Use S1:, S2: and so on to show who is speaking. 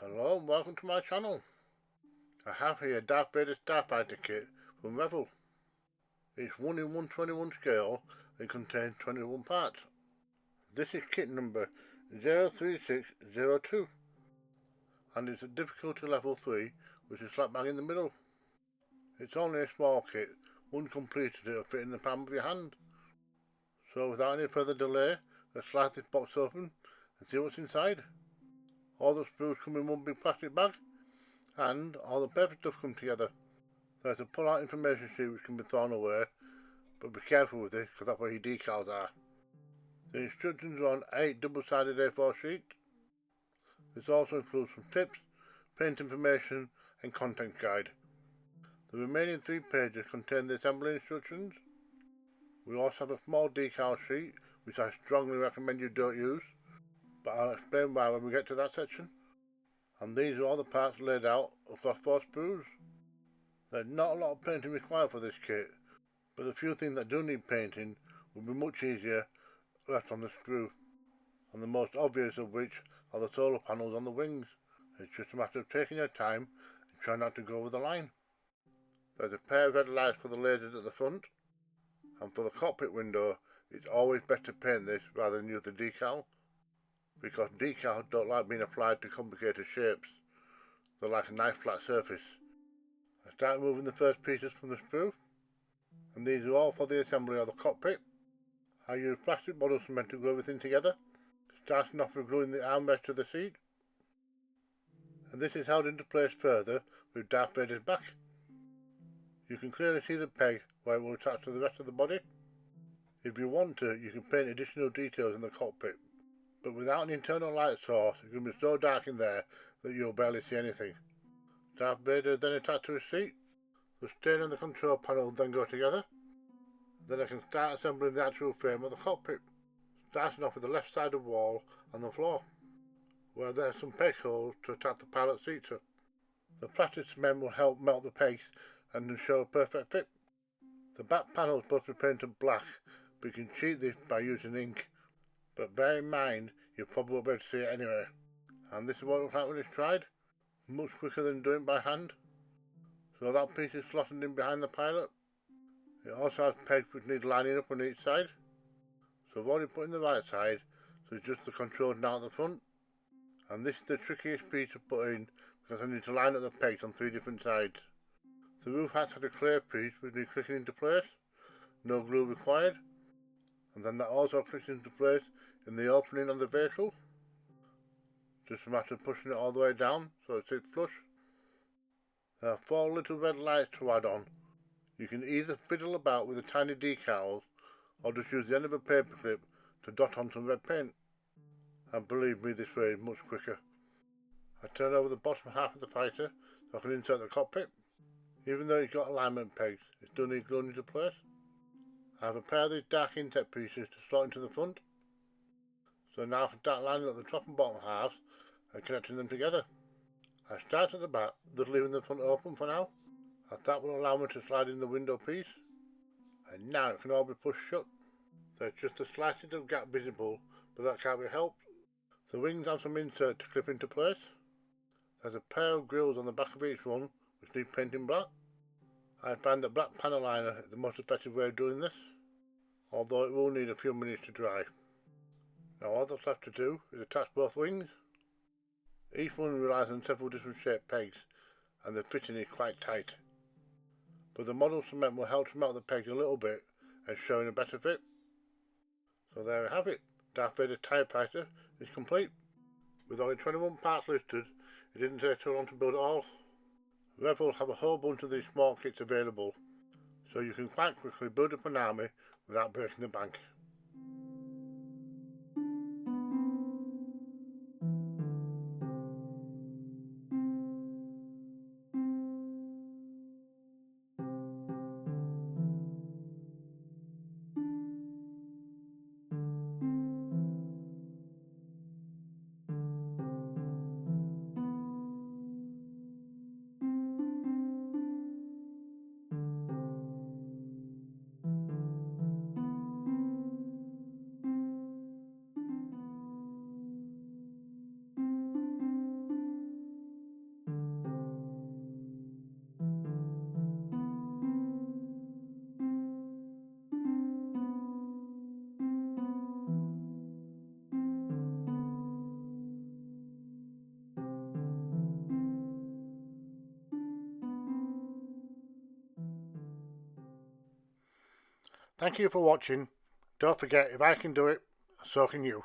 S1: Hello and welcome to my channel. I have here Darth Vader Starfighter kit from Revell. It's 1 in 121 scale and contains 21 parts. This is kit number 03602 and it's at difficulty level 3, which is slap bang in the middle. It's only a small kit, once completed it will fit in the palm of your hand. So without any further delay, let's slice this box open and see what's inside. All the sprues come in one big plastic bag, and all the paper stuff come together. There's a pull-out information sheet which can be thrown away, but be careful with this because that's where your decals are. The instructions are on 8 double-sided A4 sheets. This also includes some tips, paint information and content guide. The remaining 3 pages contain the assembly instructions. We also have a small decal sheet which I strongly recommend you don't use, but I'll explain why when we get to that section. And these are all the parts laid out across 4 sprues. There's not a lot of painting required for this kit, but the few things that do need painting will be much easier left on the sprue, and the most obvious of which are the solar panels on the wings. It's just a matter of taking your time and trying not to go over the line. There's a pair of red lights for the lasers at the front, and for the cockpit window it's always best to paint this rather than use the decal, because decals don't like being applied to complicated shapes. They're like a nice flat surface. I start moving the first pieces from the sprue, and these are all for the assembly of the cockpit. I use plastic bottle cement to glue everything together, starting off with gluing the armrest to the seat, and this is held into place further with Darth Vader's back. You can clearly see the peg where it will attach to the rest of the body. If you want to, you can paint additional details in the cockpit, but without an internal light source it can be so dark in there that you'll barely see anything. Darth Vader is then attached to his seat. The steering and the control panel then go together. Then I can start assembling the actual frame of the cockpit, starting off with the left side of the wall and the floor, where there are some peg holes to attach the pilot seat to. The plastic cement will help melt the pegs and ensure a perfect fit. The back panel is supposed to be painted black, but you can cheat this by using ink, but bear in mind you probably won't be able to see it anyway. And this is what it looks like when it's tried, much quicker than doing it by hand. So that piece is slotted in behind the pilot. It also has pegs which need lining up on each side. So I've already put in the right side, so it's just the controls now at the front. And this is the trickiest piece to put in because I need to line up the pegs on 3 different sides. The roof hatch had a clear piece which needs clicking into place, no glue required, and then that also clicks into place in the opening of the vehicle. Just a matter of pushing it all the way down so it sits flush. There are 4 little red lights to add on. You can either fiddle about with the tiny decals or just use the end of a paper clip to dot on some red paint. And believe me, this way is much quicker. I turn over the bottom half of the fighter so I can insert the cockpit. Even though it's got alignment pegs, it still needs gluing into place. I have a pair of these dark inset pieces to slot into the front. So now I can start lining up the top and bottom halves and connecting them together. I start at the back, thus leaving the front open for now, as that will allow me to slide in the window piece, and now it can all be pushed shut. There's just the slightest of gap visible, but that can't be helped. The wings have some insert to clip into place. There's a pair of grills on the back of each one which need painting black. I find that black panel liner is the most effective way of doing this, although it will need a few minutes to dry. Now all that's left to do is attach both wings. Each one relies on several different shaped pegs, and the fitting is quite tight. But the model cement will help to melt the pegs a little bit and show in a better fit. So there we have it. Darth Vader TIE Fighter is complete. With only 21 parts listed, it didn't take too long to build it all. Revell have a whole bunch of these small kits available, so you can quite quickly build up an army without breaking the bank. Thank you for watching. Don't forget, if I can do it, so can you.